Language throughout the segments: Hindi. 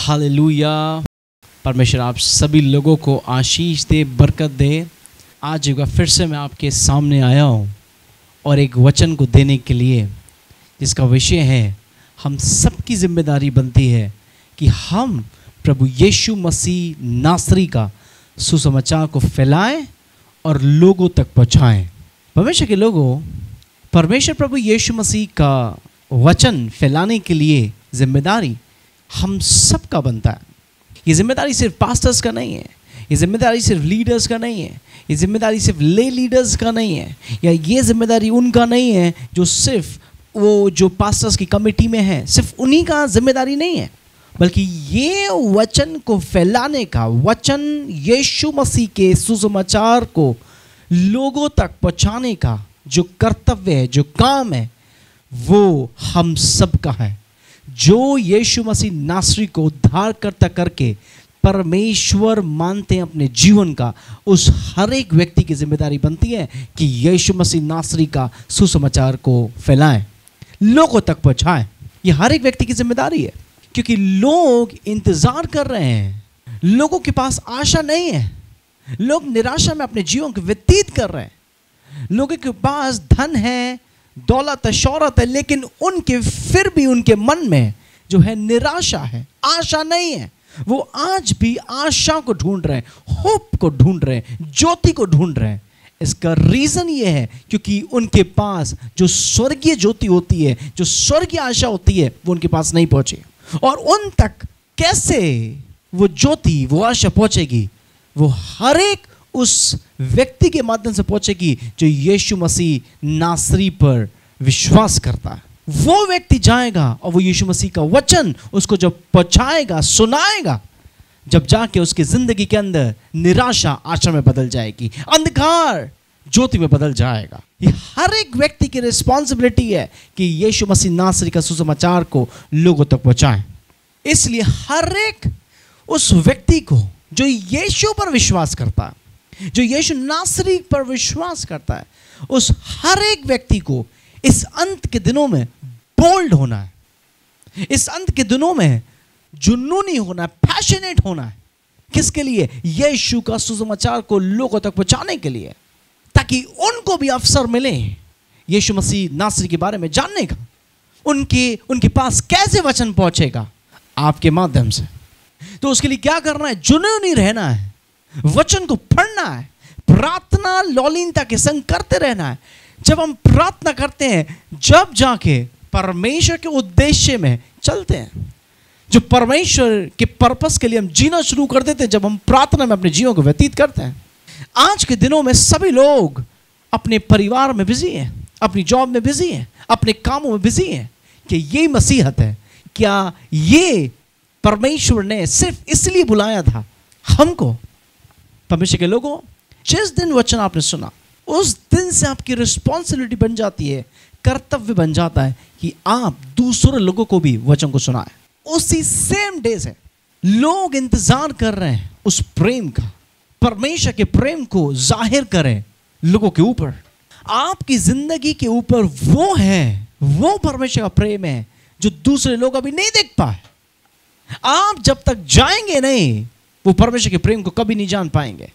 हालेलुया। परमेश्वर आप सभी लोगों को आशीष दे, बरकत दे। आज एक बार फिर से मैं आपके सामने आया हूँ और एक वचन को देने के लिए, जिसका विषय है हम सबकी जिम्मेदारी बनती है कि हम प्रभु यीशु मसीह नासरी का सुसमाचार को फैलाएं और लोगों तक पहुँचाएं। परमेश्वर के लोगों, परमेश्वर प्रभु यीशु मसीह का वचन फैलाने के लिए जिम्मेदारी हम सब का बनता है। ये जिम्मेदारी सिर्फ पास्टर्स का नहीं है, ये जिम्मेदारी सिर्फ लीडर्स का नहीं है, ये जिम्मेदारी सिर्फ ले लीडर्स का नहीं है, या ये जिम्मेदारी उनका नहीं है जो सिर्फ वो जो पास्टर्स की कमेटी में है, सिर्फ उन्हीं का जिम्मेदारी नहीं है, बल्कि ये वचन को फैलाने का, वचन यीशु मसीह के सुसमाचार को लोगों तक पहुंचाने का जो कर्तव्य है, जो काम है, वो हम सब का है। जो यीशु मसीह नासरी को उद्धारकर्ता करके परमेश्वर मानते हैं अपने जीवन का, उस हर एक व्यक्ति की जिम्मेदारी बनती है कि यीशु मसीह नासरी का सुसमाचार को फैलाएं, लोगों तक पहुंचाएं। ये हर एक व्यक्ति की जिम्मेदारी है, क्योंकि लोग इंतजार कर रहे हैं, लोगों के पास आशा नहीं है, लोग निराशा में अपने जीवन को व्यतीत कर रहे हैं। लोगों के पास धन है, दौलत है, शौहरत है, लेकिन उनके फिर भी उनके मन में जो है निराशा है, आशा नहीं है। वो आज भी आशा को ढूंढ रहे हैं, होप को ढूंढ रहे हैं, ज्योति को ढूंढ रहे हैं। इसका रीजन ये है क्योंकि उनके पास जो स्वर्गीय ज्योति होती है, जो स्वर्गीय आशा होती है, वो उनके पास नहीं पहुंची। और उन तक कैसे वो ज्योति, वो आशा पहुंचेगी? वो हर एक उस व्यक्ति के माध्यम से पहुंचेगी जो यीशु मसीह नासरी पर विश्वास करता है। वो व्यक्ति जाएगा और वो यीशु मसीह का वचन उसको जब पहुंचाएगा, सुनाएगा, जब जाके उसकी जिंदगी के अंदर निराशा आशा में बदल जाएगी, अंधकार ज्योति में बदल जाएगा। ये हर एक व्यक्ति की रिस्पॉन्सिबिलिटी है कि यीशु मसीह नासरी का सुसमाचार को लोगों तक पहुंचाएं। इसलिए हर एक उस व्यक्ति को जो यीशु पर विश्वास करता है, जो यीशु नासरी पर विश्वास करता है, उस हर एक व्यक्ति को इस अंत के दिनों में बोल्ड होना है, इस अंत के दिनों में जुनूनी होना है, पैशनेट होना है। किसके लिए? यीशु का सुसमाचार को लोगों तक पहुंचाने के लिए, ताकि उनको भी अवसर मिले यीशु मसीह नासरी के बारे में जानने का। उनके पास कैसे वचन पहुंचेगा? आपके माध्यम से। तो उसके लिए क्या करना है? जुनूनी रहना है, वचन को पढ़ना है, प्रार्थना लौलीनता के संग करते रहना है। जब हम प्रार्थना करते हैं, जब जाके परमेश्वर के उद्देश्य में चलते हैं, जो परमेश्वर के पर्पस के लिए हम जीना शुरू कर देते हैं, जब हम प्रार्थना में अपने जीवन को व्यतीत करते हैं। आज के दिनों में सभी लोग अपने परिवार में बिजी हैं, अपनी जॉब में बिजी हैं, अपने कामों में बिजी हैं। कि ये मसीहत है? क्या ये परमेश्वर ने सिर्फ इसलिए बुलाया था हमको? परमेश्वर के लोगों, जिस दिन वचन आपने सुना, उस दिन से आपकी रिस्पॉन्सिबिलिटी बन जाती है, कर्तव्य बन जाता है कि आप दूसरे लोगों को भी वचन को सुनाएं। उसी सेम डे से लोग इंतजार कर रहे हैं उस प्रेम का, परमेश्वर के प्रेम को जाहिर करें लोगों के ऊपर। आपकी जिंदगी के ऊपर वो है, वो परमेश्वर का प्रेम है जो दूसरे लोग अभी नहीं देख पाए। आप जब तक जाएंगे नहीं, वो परमेश्वर के प्रेम को कभी नहीं जान पाएंगे।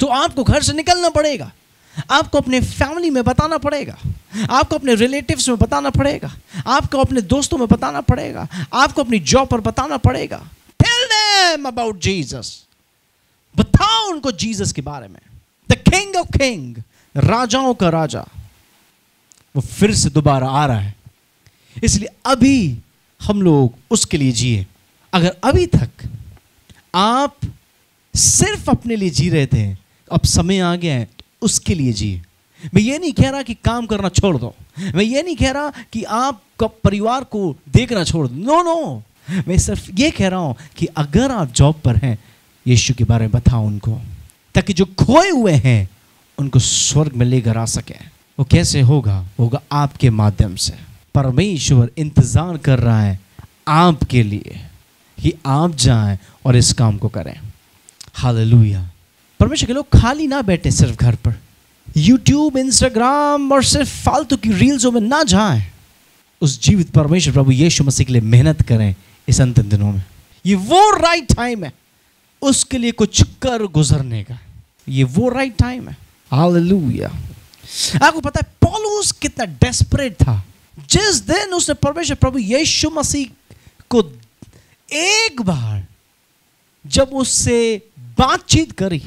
तो आपको घर से निकलना पड़ेगा, आपको अपने फैमिली में बताना पड़ेगा, आपको अपने रिलेटिव्स में बताना पड़ेगा, आपको अपने दोस्तों में बताना पड़ेगा, आपको अपनी जॉब पर बताना पड़ेगा। टेल देम अबाउट जीसस, बताओ उनको जीसस के बारे में। द किंग ऑफ किंग, राजाओं का राजा, वो फिर से दोबारा आ रहा है। इसलिए अभी हम लोग उसके लिए जिए। अगर अभी तक आप सिर्फ अपने लिए जी रहे थे, अब समय आ गया है उसके लिए जिए। मैं ये नहीं कह रहा कि काम करना छोड़ दो, मैं ये नहीं कह रहा कि आपका परिवार को देखना छोड़ दो, नो नो। मैं सिर्फ ये कह रहा हूं कि अगर आप जॉब पर हैं, यीशु के बारे में बताओ उनको, ताकि जो खोए हुए हैं उनको स्वर्ग में लेकर आ सके। वो कैसे होगा? होगा आपके माध्यम से। परमेश्वर इंतजार कर रहा है आपके लिए कि आप जाएं और इस काम को करें। हालेलुया। परमेश्वर के लोग खाली ना बैठे सिर्फ घर पर, यूट्यूब, इंस्टाग्राम और सिर्फ फालतू की रील्सों में ना जाएं। उस जीवित परमेश्वर प्रभु यीशु मसीह के लिए मेहनत करें इस अंतिम दिनों में। ये वो राइट टाइम है उसके लिए कुछ कर गुजरने का। ये वो राइट टाइम है। हालेलुया। आपको पता है पौलुस कितना डेस्परेट था। जिस दिन उसने परमेश्वर प्रभु यीशु मसीह को एक बार जब उससे बातचीत करी,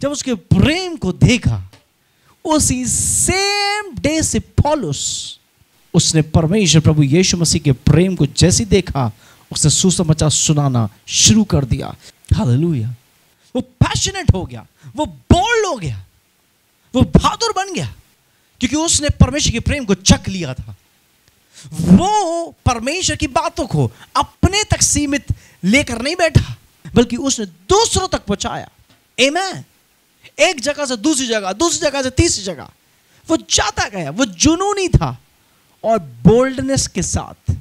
जब उसके प्रेम को देखा, उसी सेम डे से पौलुस उसने परमेश्वर प्रभु यीशु मसीह के प्रेम को जैसे देखा, उसने सुसमाचार सुनाना शुरू कर दिया। हालेलुया। वो पैशनेट हो गया, वो बोल्ड हो गया, वो बहादुर बन गया, क्योंकि उसने परमेश्वर के प्रेम को चख लिया था। वो परमेश्वर की बातों को अपने तक सीमित लेकर नहीं बैठा, बल्कि उसने दूसरों तक पहुंचाया। आमीन। एक जगह से दूसरी जगह, दूसरी जगह से तीसरी जगह वो जाता गया। वो जुनूनी था और बोल्डनेस के साथ,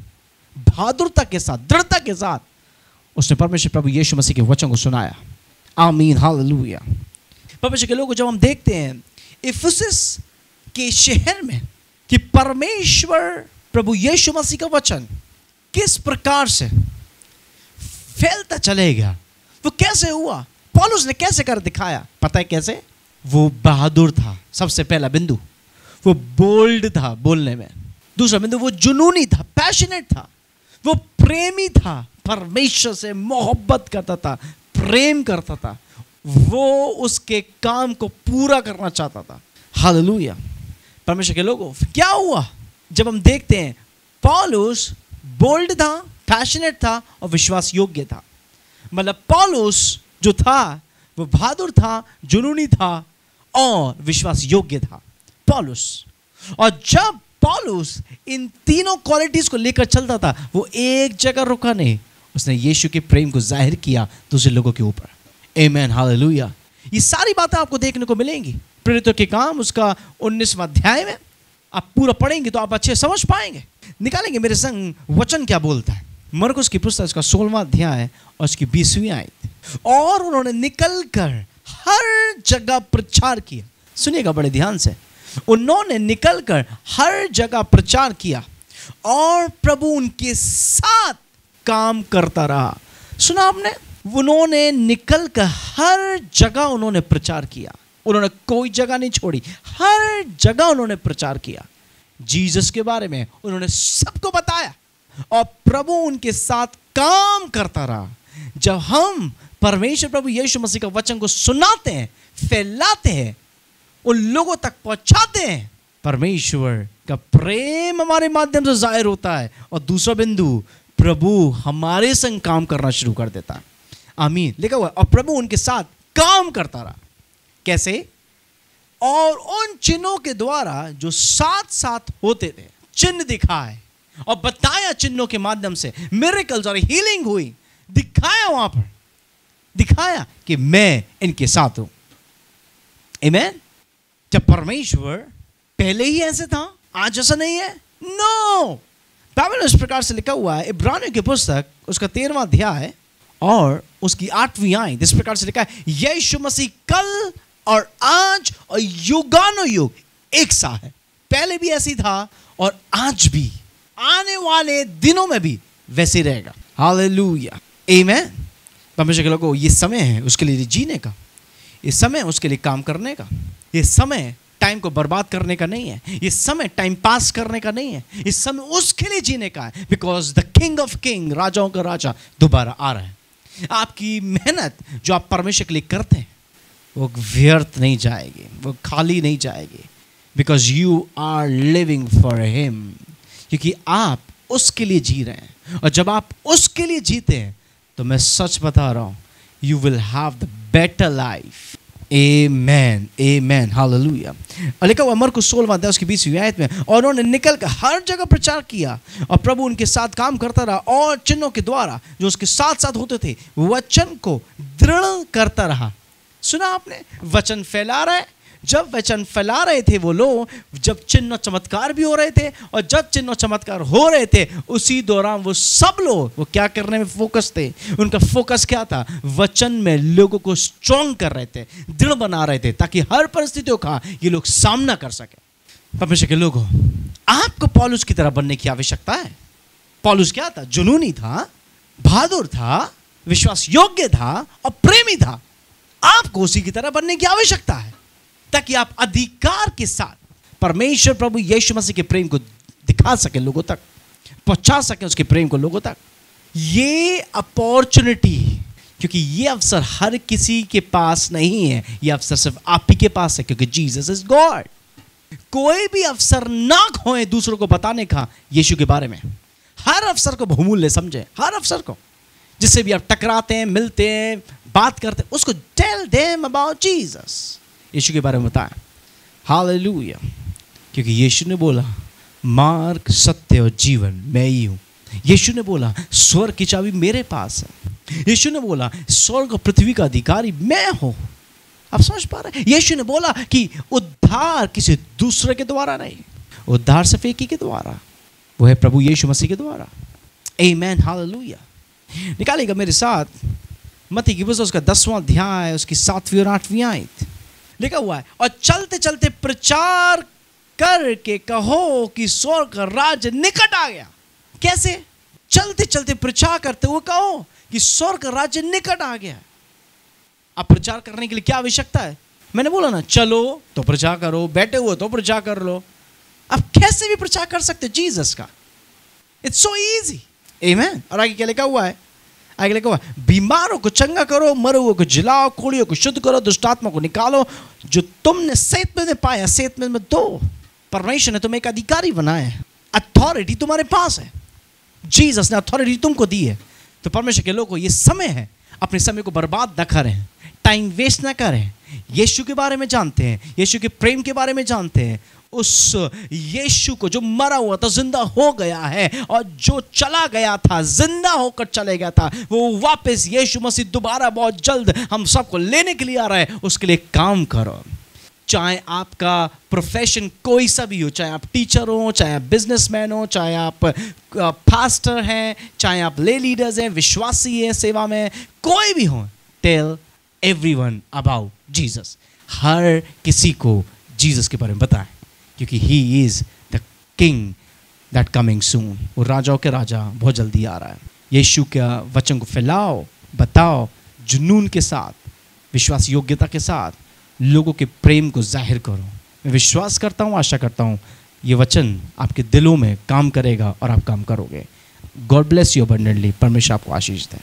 बहादुरता के साथ, दृढ़ता के साथ उसने परमेश्वर प्रभु यीशु मसीह के वचन को सुनाया। आमीन। हालेलुया। परमेश्वर के लोगों, जब हम देखते हैं इफिसस के शहर में कि परमेश्वर प्रभु यीशु मसीह का वचन किस प्रकार से फैलता चलेगा, वो कैसे हुआ, पौलुस ने कैसे कर दिखाया। पता है कैसे? वो बहादुर था, सबसे पहला बिंदु। वो बोल्ड था बोलने में। दूसरा बिंदु, वो जुनूनी था, पैशनेट था, वो प्रेमी था, परमेश्वर से मोहब्बत करता था, प्रेम करता था, वो उसके काम को पूरा करना चाहता था। हालेलुया। परमेश्वर के लोगों, क्या हुआ जब हम देखते हैं पौलुस बोल्ड था, पैशनेट था और विश्वास योग्य था। मतलब पौलुस जो था वो बहादुर था, जुनूनी था और विश्वास योग्य था पौलुस। और जब पौलुस इन तीनों क्वालिटीज को लेकर चलता था, वो एक जगह रुका नहीं, उसने यीशु के प्रेम को जाहिर किया दूसरे लोगों के ऊपर। आमीन। हालेलुया। ये सारी बातें आपको देखने को मिलेंगी प्रेरितों के काम उसका 19वां अध्याय में। आप पूरा पढ़ेंगे तो आप अच्छे समझ पाएंगे। निकालेंगे मेरे संग वचन क्या बोलता है। मरकुस की पुस्तक उसका 16वां अध्याय और उसकी 20वीं आयत। और उन्होंने निकलकर हर जगह प्रचार किया। सुनिएगा बड़े ध्यान से। उन्होंने निकलकर हर जगह प्रचार किया और प्रभु उनके साथ काम करता रहा। सुना आपने? उन्होंने निकलकर हर जगह उन्होंने प्रचार किया। उन्होंने कोई जगह नहीं छोड़ी, हर जगह उन्होंने प्रचार किया। जीसस के बारे में उन्होंने सबको बताया और प्रभु उनके साथ काम करता रहा। जब हम परमेश्वर प्रभु यीशु मसीह का वचन को सुनाते हैं, फैलाते हैं, उन लोगों तक पहुंचाते हैं, परमेश्वर का प्रेम हमारे माध्यम से जाहिर होता है। और दूसरा बिंदु, प्रभु हमारे संग काम करना शुरू कर देता है। आमीन। लिखा हुआ और प्रभु उनके साथ काम करता रहा। कैसे? और उन चिन्हों के द्वारा जो साथ साथ होते थे, चिन्ह दिखाए और बताया, चिन्हों के माध्यम से मिरेकल्स और हीलिंग हुई, दिखाया, वहां पर दिखाया कि मैं इनके साथ हूं। आमीन। जब परमेश्वर पहले ही ऐसे था, आज ऐसा नहीं है। नो, बाइबल में इस प्रकार से लिखा हुआ है, इब्रानियों की पुस्तक उसका 13वां अध्याय और उसकी 8वीं आयत। इस प्रकार से लिखा है, यीशु मसीह कल और आज और युगानुयुग एक सा है। पहले भी ऐसी था और आज भी, आने वाले दिनों में भी वैसे रहेगा। हालेलुया। आमीन। परमेश्वर के लोगों, ये समय है उसके लिए जीने का, ये समय उसके लिए काम करने का। ये समय टाइम को बर्बाद करने का नहीं है, ये समय टाइम पास करने का नहीं है, इस समय उसके लिए जीने का है। Because the king of king, राजाओं का राजा दोबारा आ रहा है। आपकी मेहनत जो आप परमेश्वर के लिए करते हैं वो व्यर्थ नहीं जाएगी, वो खाली नहीं जाएगी। Because you are living for him, क्योंकि आप उसके लिए जी रहे हैं। और जब आप उसके लिए जीते हैं तो मैं सच बता रहा हूं, you will have the better life. Amen. Amen. Hallelujah. लिखा हुआ मरकुस 16वां अध्याय उसकी 20वीं आयत में, और उन्होंने निकलकर हर जगह प्रचार किया और प्रभु उनके साथ काम करता रहा और चिन्हों के द्वारा जो उसके साथ साथ होते थे वचन को दृढ़ करता रहा। सुना आपने? वचन फैला रहा है। जब वचन फैला रहे थे वो लोग, जब चिन्ह चमत्कार भी हो रहे थे, और जब चिन्ह चमत्कार हो रहे थे उसी दौरान वो सब लोग वो क्या करने में फोकस थे? उनका फोकस क्या था? वचन में लोगों को स्ट्रॉन्ग कर रहे थे, दृढ़ बना रहे थे, ताकि हर परिस्थितियों का ये लोग सामना कर सके। परमेश्वर के लोगों, आपको पौलुस की तरह बनने की आवश्यकता है। पौलुस क्या था? जुनूनी था, बहादुर था, विश्वास योग्य था और प्रेमी था। आपको उसी की तरह बनने की आवश्यकता है ताकि आप अधिकार के साथ परमेश्वर प्रभु यीशु मसीह के प्रेम को दिखा सके, लोगों तक पहुंचा सके, उसके प्रेम को लोगों तक। ये अपॉर्चुनिटी, क्योंकि ये अवसर हर किसी के पास नहीं है, ये अवसर सिर्फ आप ही के पास है, क्योंकि जीसस इज गॉड। कोई भी अवसर ना खोए दूसरों को बताने का यीशु के बारे में। हर अवसर को बहुमूल्य समझे, हर अवसर को, जिससे भी आप टकराते हैं, मिलते हैं, बात करते हैं, उसको टेल देम अबाउट जीसस, यीशु के बारे में बताएं। हालेलुया। क्योंकि यीशु ने बोला मार्ग, सत्य और जीवन मैं ही हूं। यीशु ने बोला स्वर्ग की चाबी मेरे पास है। यीशु ने बोला स्वर्ग और पृथ्वी का अधिकारी मैं हूं। आप समझ पा रहे हैं? यीशु ने बोला कि उद्धार किसी दूसरे के द्वारा नहीं, उद्धार सिर्फ एक ही के द्वारा, वो है प्रभु यीशु मसीह के द्वारा। आमीन, हालेलुया। निकालिएगा मेरे साथ मत्ती की पुस्तक उसका 10वां अध्याय, उसकी 7वीं और 8वीं आयत। लिखा हुआ है, और चलते चलते प्रचार करके कहो कि स्वर्ग का राज्य निकट आ गया। कैसे? चलते चलते प्रचार करते हुए कहो कि स्वर्ग का राज्य निकट आ गया। अब प्रचार करने के लिए क्या आवश्यकता है? मैंने बोला ना, चलो तो प्रचार करो, बैठे हुए तो प्रचार कर लो। आप कैसे भी प्रचार कर सकते जीसस का। It's so easy. आमीन। और आगे क्या लिखा हुआ है? आगे लिखा हुआ है, बीमारों को चंगा करो, मरे हुए को जिलाओ, कोढ़ियों को शुद्ध करो, दुष्टात्मा को निकालो, जो तुमने सेत में पाया सेत में दो। परमेश्वर ने तुम्हें एक अधिकारी बनाया है, अथॉरिटी तुम्हारे पास है, जीसस ने अथॉरिटी तुमको दी है। तो परमेश्वर के लोगों, ये समय है, अपने समय को बर्बाद न करें, टाइम वेस्ट ना करें, यीशु के बारे में जानते हैं, यीशु के प्रेम के बारे में जानते हैं, उस यीशु को जो मरा हुआ था जिंदा हो गया है, और जो चला गया था जिंदा होकर चले गया था, वो वापस यीशु मसीह दोबारा बहुत जल्द हम सबको लेने के लिए आ रहा है। उसके लिए काम करो। चाहे आपका प्रोफेशन कोई सा भी हो, चाहे आप टीचर हो, चाहे आप बिजनेसमैन हो, चाहे आप पास्टर हैं, चाहे आप ले लीडर्स हैं, विश्वासी हैं सेवा में, कोई भी हो, टेल एवरीवन अबाउट जीसस। हर किसी को जीसस के बारे में बताएं, क्योंकि he is the king that coming soon. वो राजाओं के राजा बहुत जल्दी आ रहा है। यीशु का वचन को फैलाओ, बताओ, जुनून के साथ, विश्वास योग्यता के साथ लोगों के प्रेम को जाहिर करो। मैं विश्वास करता हूँ, आशा करता हूँ ये वचन आपके दिलों में काम करेगा और आप काम करोगे। God bless you abundantly. परमेश्वर आपको आशीष दे।